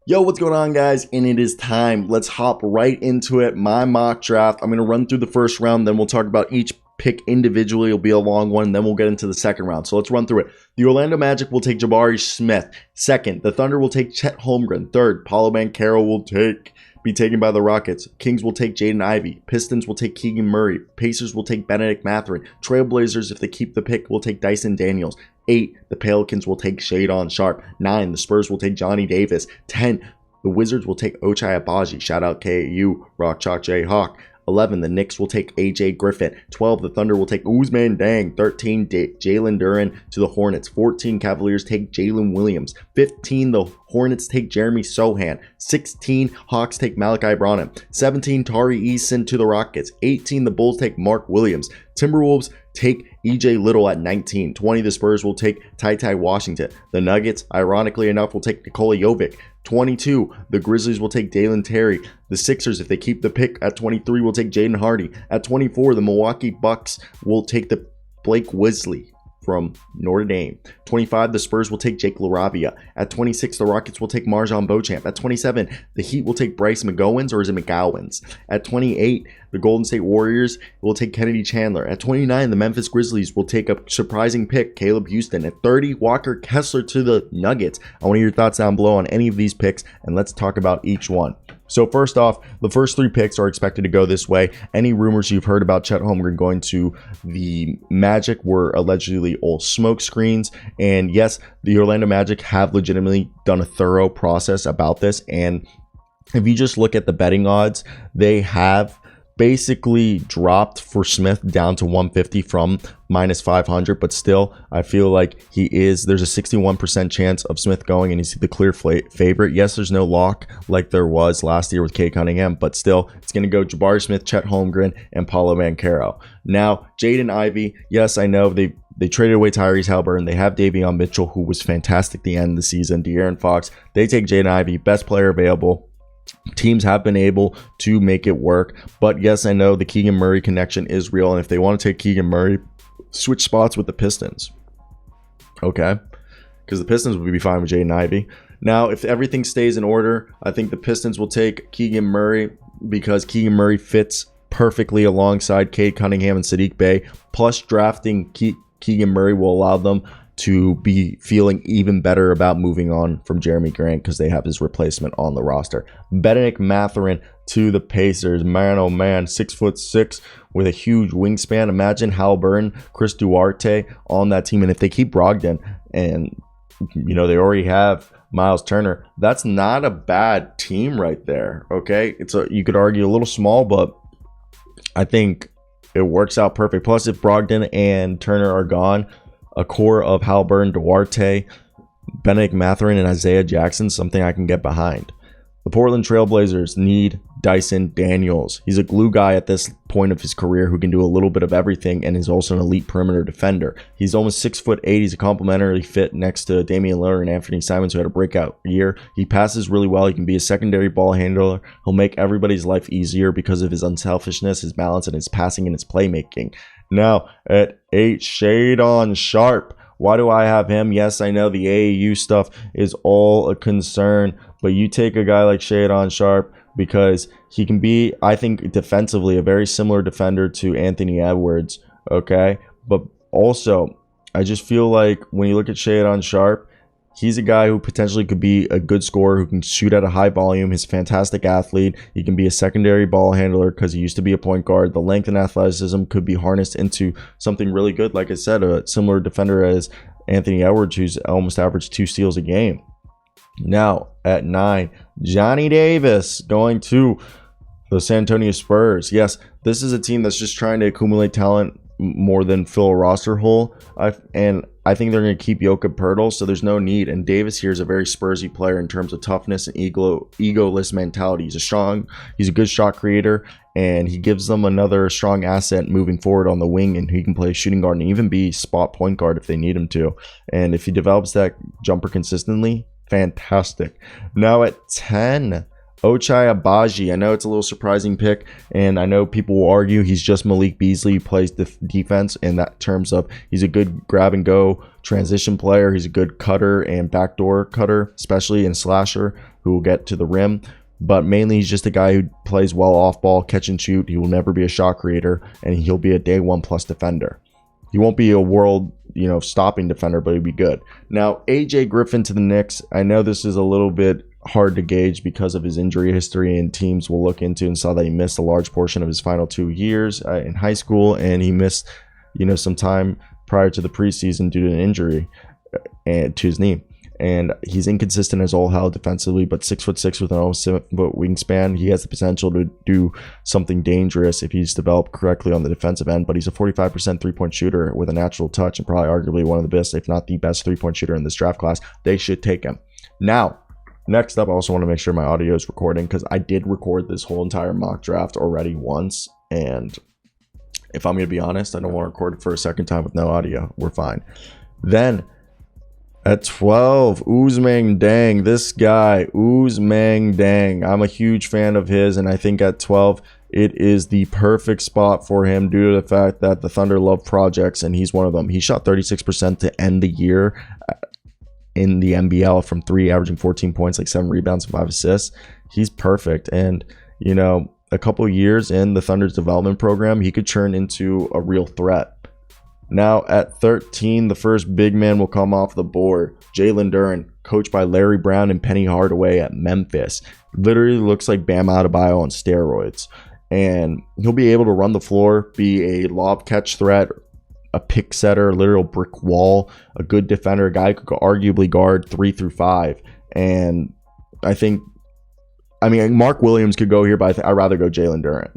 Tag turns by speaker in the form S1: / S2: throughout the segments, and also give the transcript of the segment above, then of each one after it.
S1: Yo, what's going on, guys? And it is time. Let's hop right into it. My mock draft. I'm going to run through the first round, then we'll talk about each pick individually. It'll be a long one, and then we'll get into the second round. So let's run through it. The Orlando Magic will take Jabari Smith. Second, the Thunder will take Chet Holmgren. Third, Paolo Banchero will be taken by the Rockets. Kings will take Jaden Ivey. Pistons will take Keegan Murray. Pacers will take Benedict Mathurin. Trailblazers, if they keep the pick, will take Dyson Daniels. 8, the Pelicans will take Shadon Sharp. 9, the Spurs will take Johnny Davis. 10, the Wizards will take Ochai Agbaji. Shout out KU, Rock Chalk J Hawk. 11, the Knicks will take AJ Griffin. 12, the Thunder will take Ousmane Dang. 13, Jalen Duren to the Hornets. 14, Cavaliers take Jalen Williams. 15, the Hornets take Jeremy Sohan. 16, Hawks take Malachi Branham. 17, Tari Eason to the Rockets. 18, the Bulls take Mark Williams. Timberwolves take EJ Little at 19. 20, the Spurs will take Ty Washington. The Nuggets, ironically enough, will take Nikola Jovic. 22, the Grizzlies will take Dalen Terry. The Sixers, if they keep the pick at 23, will take Jaden Hardy. At 24, the Milwaukee Bucks will take the Blake Wesley from Notre Dame. 25, the Spurs will take Jake LaRavia. At 26, the Rockets will take Marjon Beauchamp. At 27, the Heat will take Bryce McGowens, or is it McGowens? At 28, the Golden State Warriors will take Kennedy Chandler. At 29, the Memphis Grizzlies will take a surprising pick, Caleb Houston. At 30, Walker Kessler to the Nuggets. I want to hear your thoughts down below on any of these picks, and let's talk about each one. So first off, the first 3 picks are expected to go this way. Any rumors you've heard about Chet Holmgren going to the Magic were allegedly all smoke screens. And yes, the Orlando Magic have legitimately done a thorough process about this. And if you just look at the betting odds, they have basically dropped for Smith down to 150 from minus 500, but still I feel like there's a 61% chance of Smith going, and he's the clear favorite. Yes, there's no lock like there was last year with Cade Cunningham, but still it's going to go Jabari Smith, Chet Holmgren, and Paolo Banchero. Now Jaden Ivey, yes, I know they traded away Tyrese Haliburton. They have Davion Mitchell, who was fantastic at the end of the season. De'Aaron Fox. They take Jaden Ivey, best player available. Teams have been able to make it work, but yes, I know the Keegan Murray connection is real, and if they want to take Keegan Murray, switch spots with the Pistons, okay? Because the Pistons would be fine with Jaden Ivey. Now, if everything stays in order, I think the Pistons will take Keegan Murray because Keegan Murray fits perfectly alongside Cade Cunningham and Sadiq Bey. Plus, drafting Keegan Murray will allow them to be feeling even better about moving on from Jeremy Grant because they have his replacement on the roster. Benedict Mathurin to the Pacers. Man, oh man, 6'6" with a huge wingspan. Imagine Haliburton, Chris Duarte on that team. And if they keep Brogdon and, they already have Miles Turner, that's not a bad team right there, okay? You could argue a little small, but I think it works out perfect. Plus, if Brogdon and Turner are gone, a core of Haliburton, Duarte, Benedict Mathurin, and Isaiah Jackson, something I can get behind. The Portland Trailblazers need Dyson Daniels. He's a glue guy at this point of his career who can do a little bit of everything and is also an elite perimeter defender. He's almost 6'8". He's a complementary fit next to Damian Lillard and Anthony Simons, who had a breakout year. He passes really well. He can be a secondary ball handler. He'll make everybody's life easier because of his unselfishness, his balance, and his passing and his playmaking. Now, at 8, Shadon Sharp. Why do I have him? Yes, I know the AAU stuff is all a concern, but you take a guy like Shadon Sharp because he can be, I think, defensively a very similar defender to Anthony Edwards, okay? But also, I just feel like when you look at Shadon Sharp, he's a guy who potentially could be a good scorer who can shoot at a high volume. He's a fantastic athlete. He can be a secondary ball handler because he used to be a point guard. The length and athleticism could be harnessed into something really good. Like I said, a similar defender as Anthony Edwards, who's almost averaged 2 steals a game. Now, at 9, Johnny Davis going to the San Antonio Spurs. Yes, this is a team that's just trying to accumulate talent more than fill a roster hole. I think they're going to keep Jokic Poeltl, so there's no need. And Davis here is a very Spursy player in terms of toughness and egoless mentality. He's a good shot creator, and he gives them another strong asset moving forward on the wing, and he can play shooting guard and even be spot point guard if they need him to. And if he develops that jumper consistently, fantastic. Now at 10, Ochai Abaji. I know it's a little surprising pick, and I know people will argue he's just Malik Beasley. He plays defense in that terms of he's a good grab and go transition player. He's a good cutter and backdoor cutter, especially in slasher, who will get to the rim. But mainly he's just a guy who plays well off ball, catch and shoot. He will never be a shot creator, and he'll be a day one plus defender. He won't be a world, stopping defender, but he'll be good. Now, AJ Griffin to the Knicks. I know this is a little bit hard to gauge because of his injury history, and teams will look into and saw that he missed a large portion of his final 2 years in high school, and he missed, some time prior to the preseason due to an injury to his knee. And he's inconsistent as all hell defensively, but 6'6" with an almost 7-foot wingspan. He has the potential to do something dangerous if he's developed correctly on the defensive end. But he's a 45% three-point shooter with a natural touch, and probably arguably one of the best, if not the best, three-point shooter in this draft class. They should take him. Now, next up, I also want to make sure my audio is recording, because I did record this whole entire mock draft already once. And if I'm going to be honest, I don't want to record it for a second time with no audio. We're fine. Then, at 12, Ousmane Deng. This guy, Ousmane Deng. I'm a huge fan of his, and I think at 12, it is the perfect spot for him due to the fact that the Thunder love projects, and he's one of them. He shot 36% to end the year in the NBL from 3, averaging 14 points, like 7 rebounds and 5 assists. He's perfect, and, a couple years in the Thunder's development program, he could turn into a real threat. Now at 13, the first big man will come off the board. Jalen Duren, coached by Larry Brown and Penny Hardaway at Memphis. Literally looks like Bam Adebayo on steroids. And he'll be able to run the floor, be a lob catch threat, a pick setter, a literal brick wall, a good defender, a guy who could arguably guard 3 through 5. And Mark Williams could go here, but I'd rather go Jalen Duren.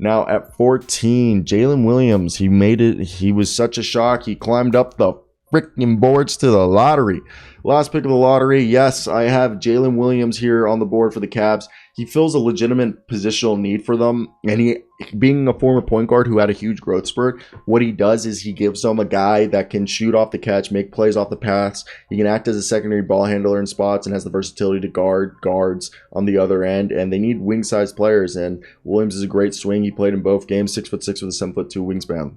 S1: Now at 14, Jalen Williams, he made it. He was such a shock. He climbed up the freaking boards to the lottery. Last pick of the lottery. Yes, I have Jalen Williams here on the board for the Cavs. He fills a legitimate positional need for them. And he, being a former point guard who had a huge growth spurt, what he does is he gives them a guy that can shoot off the catch, make plays off the pass. He can act as a secondary ball handler in spots and has the versatility to guard guards on the other end. And they need wing-sized players. And Williams is a great swing. He played in both games, 6'6" with a 7'2" wingspan.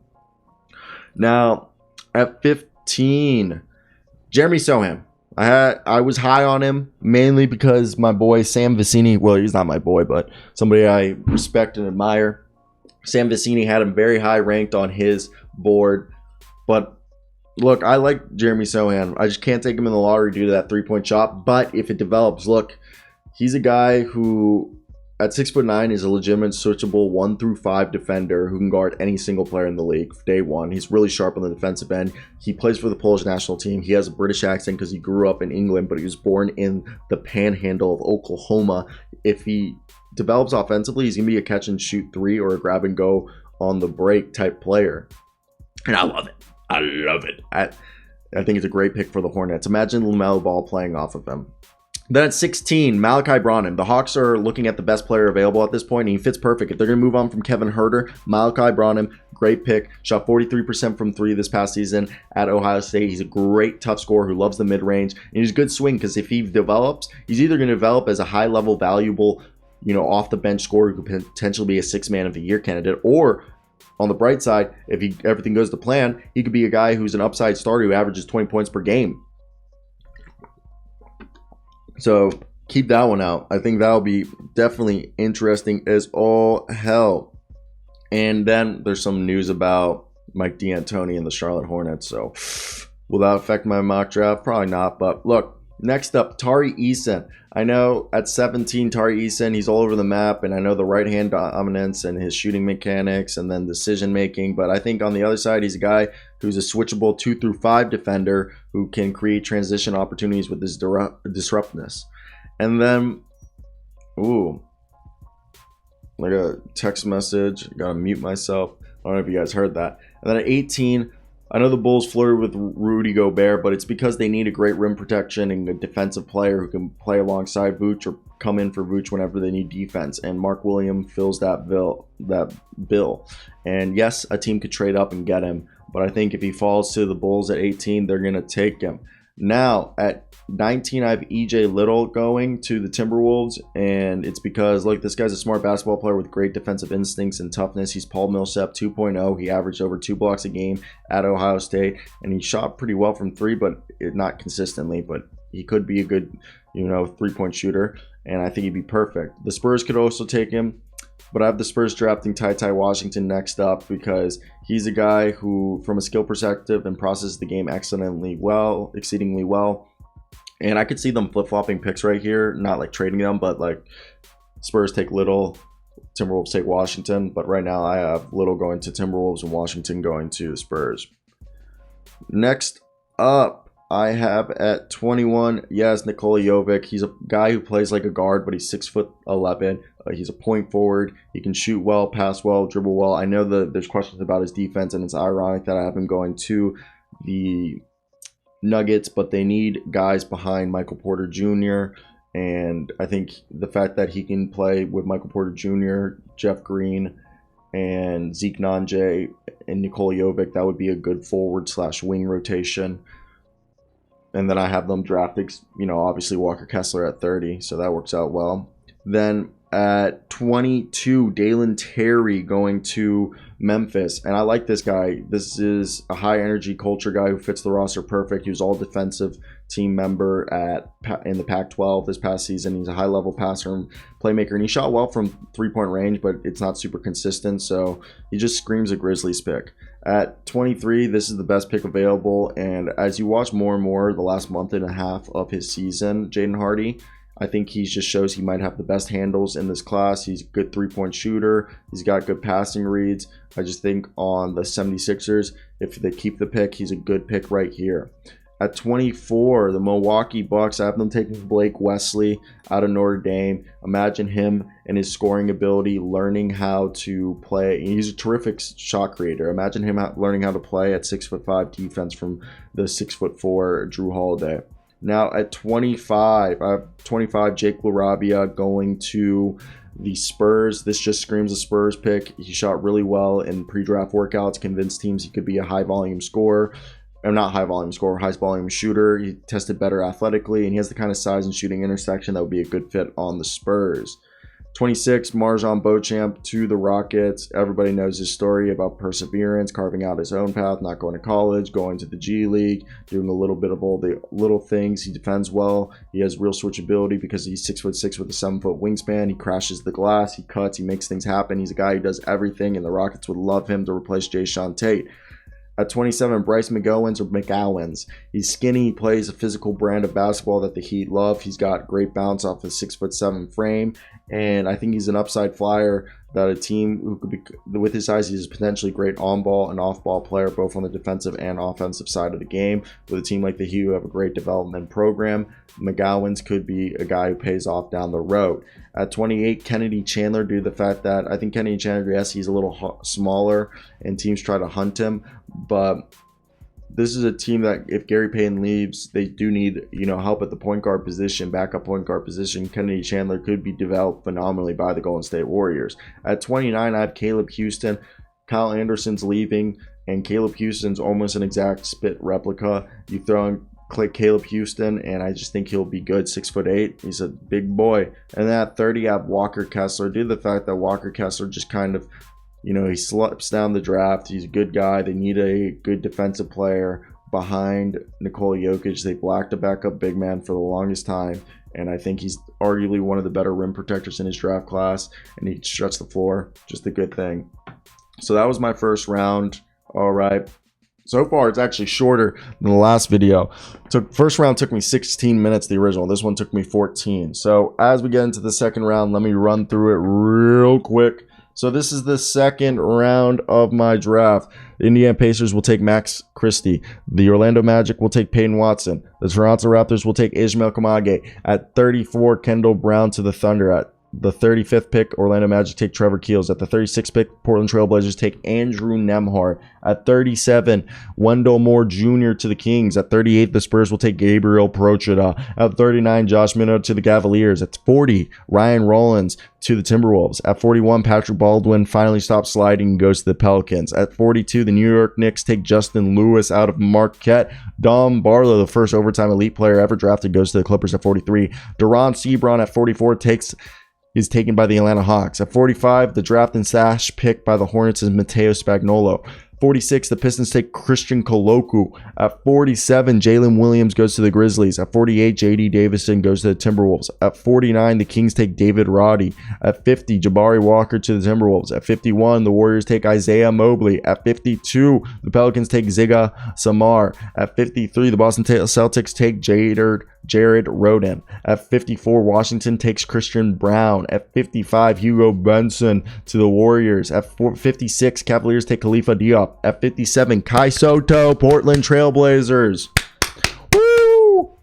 S1: Now, at 15, Jeremy Sohan. I was high on him mainly because my boy Sam Vecini, well, he's not my boy, but somebody I respect and admire. Sam Vecini had him very high ranked on his board. But look, I like Jeremy Sohan. I just can't take him in the lottery due to that three-point shot. But if it develops, look, he's a guy who at 6'9" is a legitimate switchable 1 through 5 defender who can guard any single player in the league day one. He's really sharp on the defensive end. He plays for the Polish national team. He has a British accent because he grew up in England, but he was born in the panhandle of Oklahoma. If he develops offensively, he's going to be a catch and shoot 3 or a grab and go on the break type player. And I love it. I love it. I think it's a great pick for the Hornets. Imagine LaMelo Ball playing off of him. Then at 16, Malachi Branham. The Hawks are looking at the best player available at this point, and he fits perfect. If they're going to move on from Kevin Huerter, Malachi Branham, great pick. Shot 43% from 3 this past season at Ohio State. He's a great tough scorer who loves the mid-range, and he's a good swing because if he develops, he's either going to develop as a high-level, valuable, off-the-bench scorer who could potentially be a 6th man of the year candidate, or on the bright side, if everything goes to plan, he could be a guy who's an upside starter who averages 20 points per game. So keep that one out. I think that'll be definitely interesting as all hell. And then there's some news about Mike D'Antoni and the Charlotte Hornets. So will that affect my mock draft? Probably not. But look, next up, Tari Eason. I know at 17, Tari Eason, he's all over the map. And I know the right-hand dominance and his shooting mechanics and then decision-making. But I think on the other side, he's a guy who's a switchable 2 through 5 defender who can create transition opportunities with his disruptness. And then, like a text message. Gotta mute myself. I don't know if you guys heard that. And then at 18, I know the Bulls flirted with Rudy Gobert, but it's because they need a great rim protection and a defensive player who can play alongside Vooch or come in for Vooch whenever they need defense. And Mark Williams fills that bill. And yes, a team could trade up and get him. But I think if he falls to the Bulls at 18, they're going to take him. Now, at 19, I have EJ Little going to the Timberwolves, and it's because, look, this guy's a smart basketball player with great defensive instincts and toughness. He's Paul Millsap 2.0. He averaged over 2 blocks a game at Ohio State, and he shot pretty well from three, but not consistently, but he could be a good, three-point shooter, and I think he'd be perfect. The Spurs could also take him, but I have the Spurs drafting Ty Washington next up because he's a guy who, from a skill perspective, and processes the game exceedingly well. And I could see them flip-flopping picks right here, not like trading them, but like Spurs take Little, Timberwolves take Washington. But right now I have Little going to Timberwolves and Washington going to the Spurs. Next up, I have at 21, yes, Nikola Jovic. He's a guy who plays like a guard, but he's 6'11". He's a point forward. He can shoot well, pass well, dribble well. I know that there's questions about his defense, and it's ironic that I have him going to the Nuggets, but they need guys behind Michael Porter Jr., and I think the fact that he can play with Michael Porter Jr., Jeff Green, and Zeke Nnaji, and Nikola Jovic, that would be a good forward/wing rotation. And then I have them drafting, obviously Walker Kessler at 30, so that works out well. Then at 22, Dalen Terry going to Memphis. And I like this guy. This is a high-energy culture guy who fits the roster perfect. He was all defensive team member in the Pac-12 this past season. He's a high-level passer and playmaker, and he shot well from three-point range, but it's not super consistent, so he just screams a Grizzlies pick. At 23, this is the best pick available, and as you watch more and more the last month and a half of his season, Jaden Hardy, I think he just shows he might have the best handles in this class. He's a good three-point shooter. He's got good passing reads. I just think on the 76ers, if they keep the pick, he's a good pick right here. At 24, the Milwaukee Bucks, I have them taking Blake Wesley out of Notre Dame. Imagine him and his scoring ability, learning how to play. He's a terrific shot creator. Imagine him learning how to play at 6'5" defense from the 6'4" Drew Holiday. Now at 25, I have 25 Jake LaRabia going to the Spurs. This just screams a Spurs pick. He shot really well in pre-draft workouts, convinced teams he could be a high-volume scorer. Or not high-volume scorer, high-volume shooter. He tested better athletically, and he has the kind of size and shooting intersection that would be a good fit on the Spurs. 26, MarJon Beauchamp to the Rockets. Everybody knows his story about perseverance, carving out his own path, not going to college, going to the G League, doing a little bit of all the little things. He defends well. He has real switchability because he's 6'6" with a 7-foot wingspan. He crashes the glass. He cuts. He makes things happen. He's a guy who does everything, and the Rockets would love him to replace Jae'Sean Tate. At 27, Bryce McGowens. He's skinny. He plays a physical brand of basketball that the Heat love. He's got great bounce off his 6'7" frame, and I think he's an upside flyer that a team who could be, with his size, he's potentially great on-ball and off-ball player, both on the defensive and offensive side of the game. With a team like the Heat who have a great development program, McGowens could be a guy who pays off down the road. At 28, Kennedy Chandler, due to the fact that I think Kennedy Chandler, yes, he's a little smaller, and teams try to hunt him, but this is a team that if Gary Payton leaves, they do need, help at the point guard position, backup point guard position. Kennedy Chandler could be developed phenomenally by the Golden State Warriors. At 29, I have Caleb Houston. Kyle Anderson's leaving, and Caleb Houston's almost an exact spit replica. You throw in Caleb Houston, and I just think he'll be good. 6'8". He's a big boy. And then at 30, I have Walker Kessler. Due to the fact that Walker Kessler just kind of, he slips down the draft. He's a good guy. They need a good defensive player behind Nikola Jokic. They blacked a backup big man for the longest time, and I think he's arguably one of the better rim protectors in his draft class, and he stretched the floor. Just a good thing. So that was my first round. All right. So far, it's actually shorter than the last video. First round took me 16 minutes, the original. This one took me 14. So as we get into the second round, let me run through it real quick. So this is the second round of my draft. The Indiana Pacers will take Max Christie. The Orlando Magic will take Peyton Watson. The Toronto Raptors will take Ishmael Kamage. At 34, Kendall Brown to the Thunder. At the 35th pick, Orlando Magic take Trevor Keels. At the 36th pick, Portland Trailblazers take Andrew Nembhard. At 37, Wendell Moore Jr. to the Kings. At 38, the Spurs will take Gabriel Procida. At 39, Josh Minnow to the Cavaliers. At 40, Ryan Rollins to the Timberwolves. At 41, Patrick Baldwin finally stops sliding and goes to the Pelicans. At 42, the New York Knicks take Justin Lewis out of Marquette. Dom Barlow, the first overtime elite player ever drafted, goes to the Clippers at 43. Deron Sebron at 44 is taken by the Atlanta Hawks. At 45, the draft and stash pick by the Hornets is Matteo Spagnolo. 46, the Pistons take Christian Colocu. At 47, Jalen Williams goes to the Grizzlies. At 48, J.D. Davison goes to the Timberwolves. At 49, the Kings take David Roddy. At 50, Jabari Walker to the Timberwolves. At 51, the Warriors take Isaiah Mobley. At 52, the Pelicans take Ziga Samar. At 53, the Boston Celtics take Jared Roden. At 54, Washington takes Christian Brown. At 55, Hugo Benson to the Warriors. At 56, Cavaliers take Khalifa Diop. At 57, Kai Soto, Portland Trailblazers. Woo!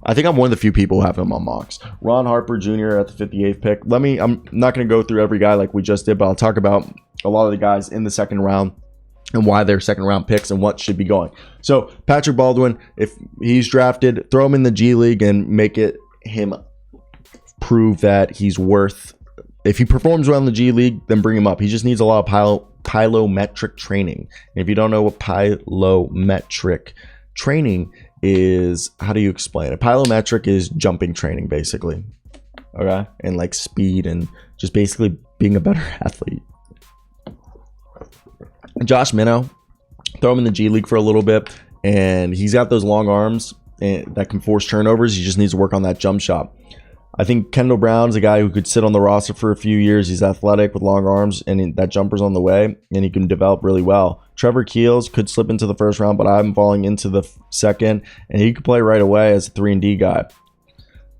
S1: I think I'm one of the few people who have him on mocks. Ron Harper Jr. at the 58th pick. I'm not going to go through every guy like we just did, but I'll talk about a lot of the guys in the second round and why they're second round picks and what should be going. So Patrick Baldwin, if he's drafted, throw him in the G League and make it him prove that he's worth. If he performs well in the G League, then bring him up. He just needs a lot of pilometric training. And if you don't know what pilometric training is, how do you explain it? Pilometric is jumping training, basically. Okay? And like speed and just basically being a better athlete. Josh Minnow, throw him in the G League for a little bit, and he's got those long arms that can force turnovers. He just needs to work on that jump shot. I think Kendall Brown's a guy who could sit on the roster for a few years. He's athletic with long arms, and that jumper's on the way, and he can develop really well. Trevor Keels could slip into the first round, but I'm falling into the second, and he could play right away as a 3-and-D guy.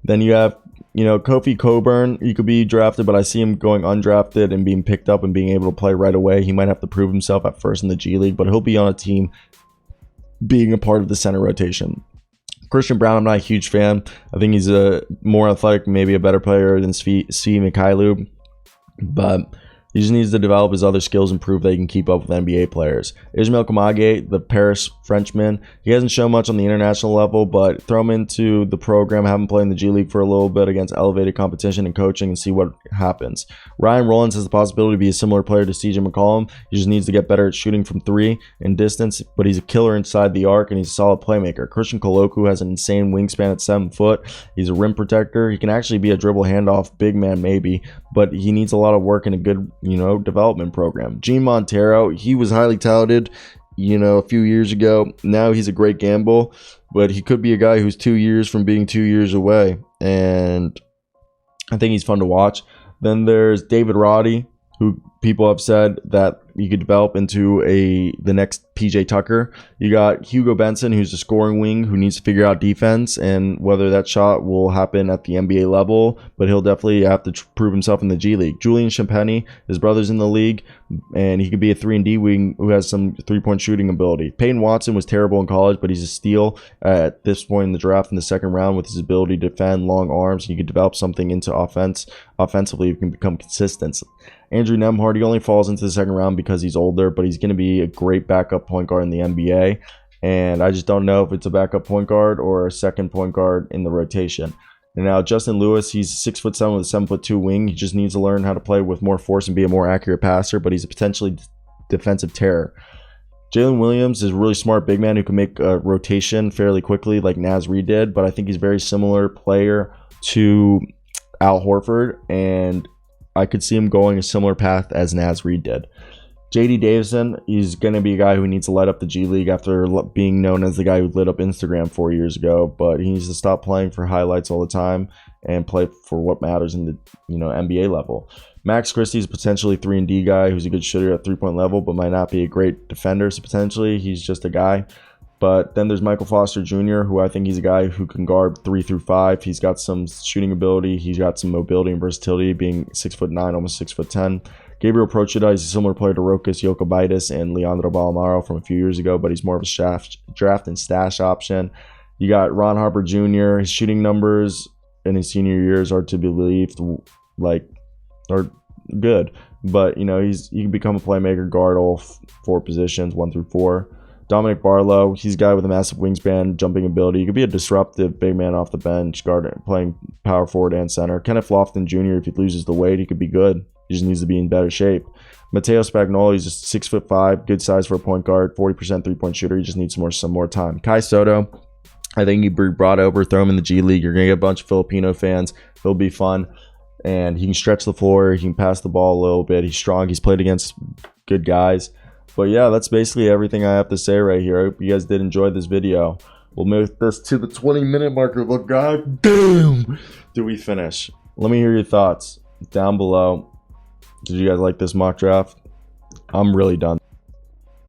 S1: Then you have Kofi Coburn, he could be drafted, but I see him going undrafted and being picked up and being able to play right away. He might have to prove himself at first in the G League, but he'll be on a team being a part of the center rotation. Christian Brown, I'm not a huge fan. I think he's a more athletic, maybe a better player than Svi Mykhailiuk, but he just needs to develop his other skills and prove that he can keep up with NBA players. Ismail Kamage, the Paris Frenchman, he hasn't shown much on the international level, but throw him into the program, have him play in the G League for a little bit against elevated competition and coaching and see what happens. Ryan Rollins has the possibility to be a similar player to CJ McCollum. He just needs to get better at shooting from three and distance, but he's a killer inside the arc and he's a solid playmaker. Christian Colocu has an insane wingspan at 7 foot. He's a rim protector. He can actually be a dribble handoff big man maybe, but he needs a lot of work and a good development program. Gene Montero, he was highly touted, a few years ago. Now he's a great gamble, but he could be a guy who's 2 years from being 2 years away, and I think he's fun to watch. Then there's David Roddy, who people have said that you could develop into the next PJ Tucker. You got Hugo Benson, who's a scoring wing who needs to figure out defense and whether that shot will happen at the NBA level, but he'll definitely have to prove himself in the G League. Julian Champagny, his brother's in the league, and he could be a 3-and-D wing who has some three-point shooting ability. Peyton Watson was terrible in college, but he's a steal at this point in the draft in the second round with his ability to defend, long arms, and you could develop something into offensively. You can become consistent. Andrew Nembhard, he only falls into the second round because he's older, but he's going to be a great backup point guard in the NBA. And I just don't know if it's a backup point guard or a second point guard in the rotation. And now Justin Lewis, he's 6'7" with a 7'2" wing. He just needs to learn how to play with more force and be a more accurate passer, but he's a potentially defensive terror. Jalen Williams is a really smart big man who can make a rotation fairly quickly like Naz Reid did, but I think he's a very similar player to Al Horford, and I could see him going a similar path as Naz Reid did. J.D. Davison, he's going to be a guy who needs to light up the G League after being known as the guy who lit up Instagram 4 years ago, but he needs to stop playing for highlights all the time and play for what matters in the NBA level. Max Christie's a potentially 3-and-D guy who's a good shooter at three-point level, but might not be a great defender, so potentially he's just a guy. But then there's Michael Foster Jr., who I think he's a guy who can guard 3 through 5. He's got some shooting ability. He's got some mobility and versatility, being 6'9", almost 6'10". Gabriel Procida is a similar player to Rokas Jokubaitis and Leandro Ballamaro from a few years ago, but he's more of a draft and stash option. You got Ron Harper Jr. His shooting numbers in his senior years are to be believed. like, or good. But, you know, he can become a playmaker, guard all 4 positions, 1 through 4. Dominic Barlow, he's a guy with a massive wingspan, jumping ability. He could be a disruptive big man off the bench, guard, playing power forward and center. Kenneth Lofton Jr., if he loses the weight, he could be good. He just needs to be in better shape. Matteo Spagnolo, he's just 6'5", good size for a point guard, 40% three-point shooter. He just needs some more time. Kai Soto, I think he brought over, throw him in the G League. You're gonna get a bunch of Filipino fans. It'll be fun, and he can stretch the floor. He can pass the ball a little bit. He's strong. He's played against good guys. But yeah, that's basically everything I have to say right here. I hope you guys did enjoy this video. We'll make this to the 20-minute marker, but god damn, do we finish? Let me hear your thoughts down below. Did you guys like this mock draft? I'm really done.